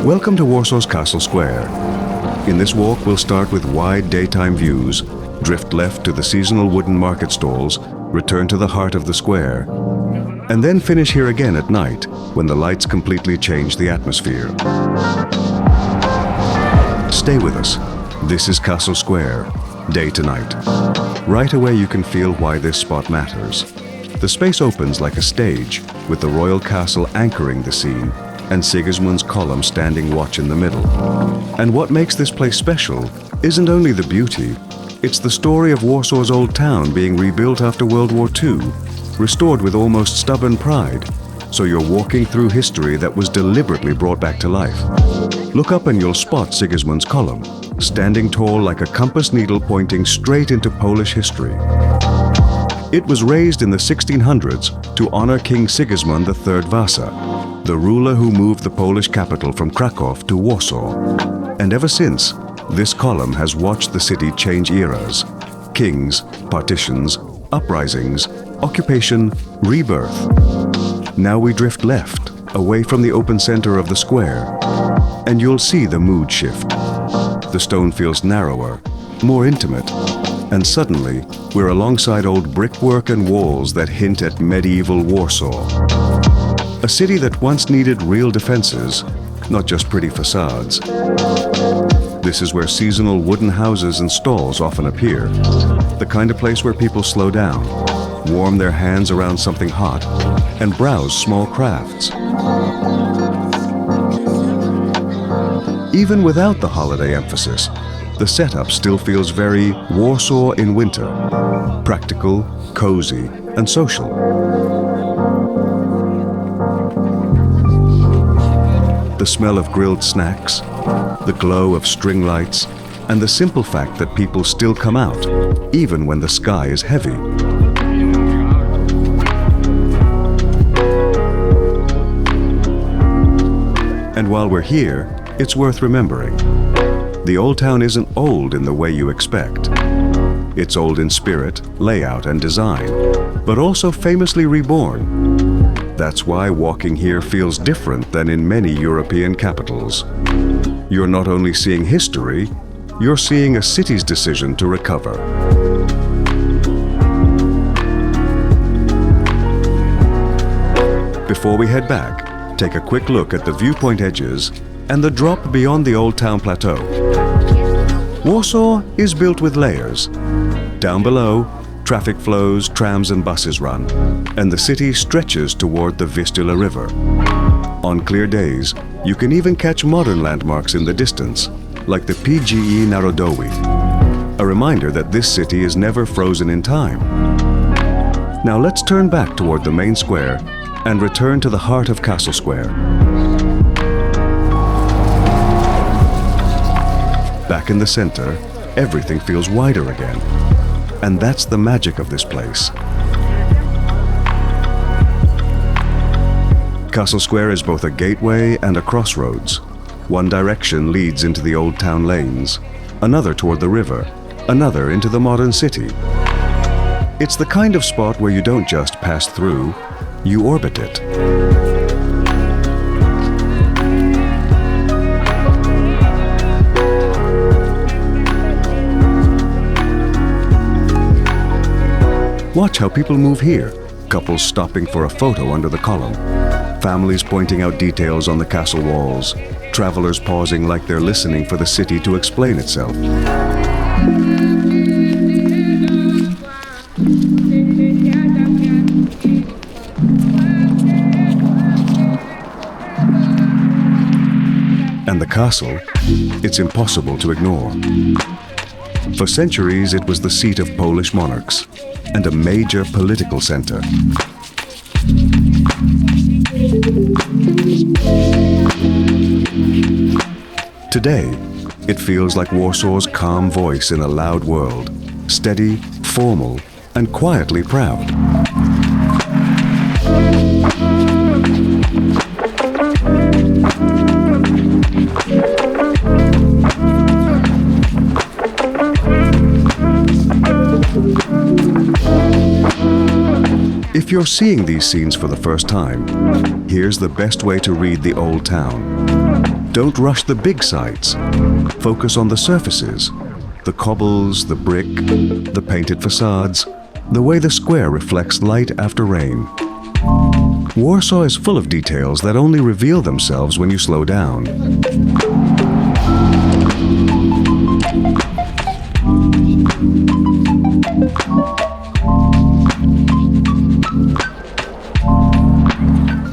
Welcome to Warsaw's Castle Square. In this walk, we'll start with wide daytime views, drift left to the seasonal wooden market stalls, return to the heart of the square, and then finish here again at night when the lights completely change the atmosphere. Stay with us. This is Castle Square, day to night. Right away you can feel why this spot matters. The space opens like a stage, with the royal castle anchoring the scene and Sigismund's column standing watch in the middle. And what makes this place special isn't only the beauty, it's the story of Warsaw's old town being rebuilt after World War II, restored with almost stubborn pride. So you're walking through history that was deliberately brought back to life. Look up and you'll spot Sigismund's column, standing tall like a compass needle pointing straight into Polish history. It was raised in the 1600s to honor King Sigismund III Vasa, the ruler who moved the Polish capital from Krakow to Warsaw. And ever since, this column has watched the city change eras: kings, partitions, uprisings, occupation, rebirth. Now we drift left, away from the open center of the square, and you'll see the mood shift. The stone feels narrower, more intimate, and suddenly we're alongside old brickwork and walls that hint at medieval Warsaw. A city that once needed real defenses, not just pretty facades. This is where seasonal wooden houses and stalls often appear, the kind of place where people slow down, warm their hands around something hot, and browse small crafts. Even without the holiday emphasis, the setup still feels very Warsaw in winter, practical, cozy, and social. The smell of grilled snacks, the glow of string lights, and the simple fact that people still come out, even when the sky is heavy. And while we're here, it's worth remembering. The old town isn't old in the way you expect. It's old in spirit, layout, and design, but also famously reborn. That's why walking here feels different than in many European capitals. You're not only seeing history, you're seeing a city's decision to recover. Before we head back, take a quick look at the viewpoint edges and the drop beyond the Old Town Plateau. Warsaw is built with layers. Down below, traffic flows, trams and buses run, and the city stretches toward the Vistula River. On clear days, you can even catch modern landmarks in the distance, like the PGE Narodowy, a reminder that this city is never frozen in time. Now let's turn back toward the main square and return to the heart of Castle Square. Back in the center, everything feels wider again. And that's the magic of this place. Castle Square is both a gateway and a crossroads. One direction leads into the old town lanes, another toward the river, another into the modern city. It's the kind of spot where you don't just pass through, you orbit it. Watch how people move here, couples stopping for a photo under the column, families pointing out details on the castle walls, travelers pausing like they're listening for the city to explain itself. And the castle, it's impossible to ignore. For centuries, it was the seat of Polish monarchs and a major political center. Today, it feels like Warsaw's calm voice in a loud world, steady, formal, and quietly proud. If you're seeing these scenes for the first time, here's the best way to read the old town. Don't rush the big sights. Focus on the surfaces, the cobbles, the brick, the painted facades, the way the square reflects light after rain. Warsaw is full of details that only reveal themselves when you slow down.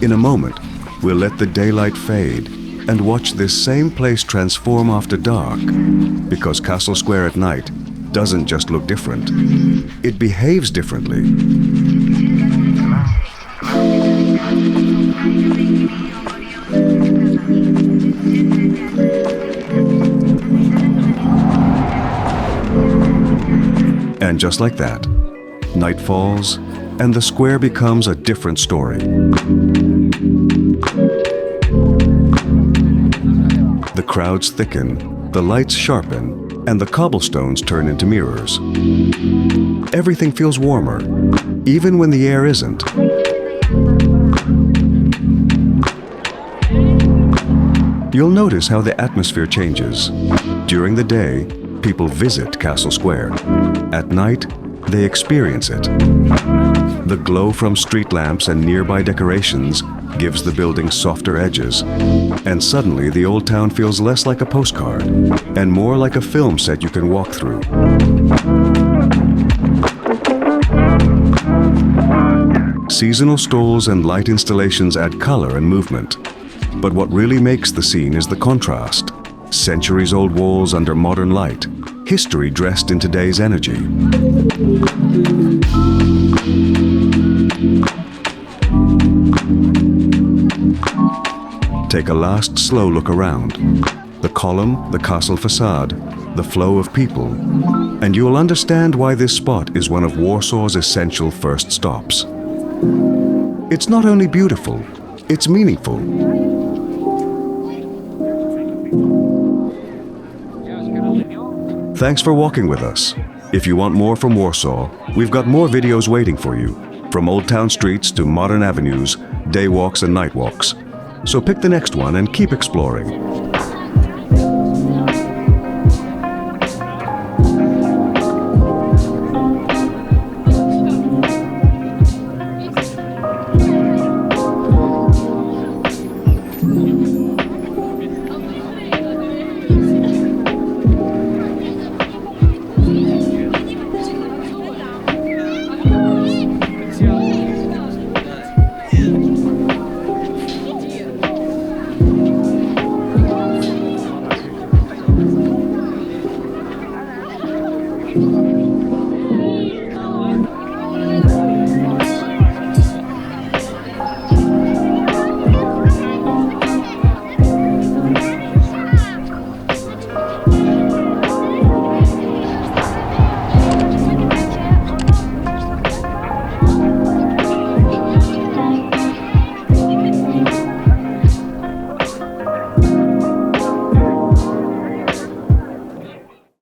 In a moment, we'll let the daylight fade and watch this same place transform after dark, because Castle Square at night doesn't just look different, it behaves differently. And just like that, night falls and the square becomes a different story. The crowds thicken, the lights sharpen, and the cobblestones turn into mirrors. Everything feels warmer, even when the air isn't. You'll notice how the atmosphere changes. During the day, people visit Castle Square. At night, they experience it. The glow from street lamps and nearby decorations gives the building softer edges. And suddenly, the old town feels less like a postcard and more like a film set you can walk through. Seasonal strolls and light installations add color and movement. But what really makes the scene is the contrast. Centuries-old walls under modern light, history dressed in today's energy. Take a last slow look around. The column, the castle facade, the flow of people, and you'll understand why this spot is one of Warsaw's essential first stops. It's not only beautiful, it's meaningful. Thanks for walking with us. If you want more from Warsaw, we've got more videos waiting for you, from old town streets to modern avenues, day walks and night walks. So pick the next one and keep exploring.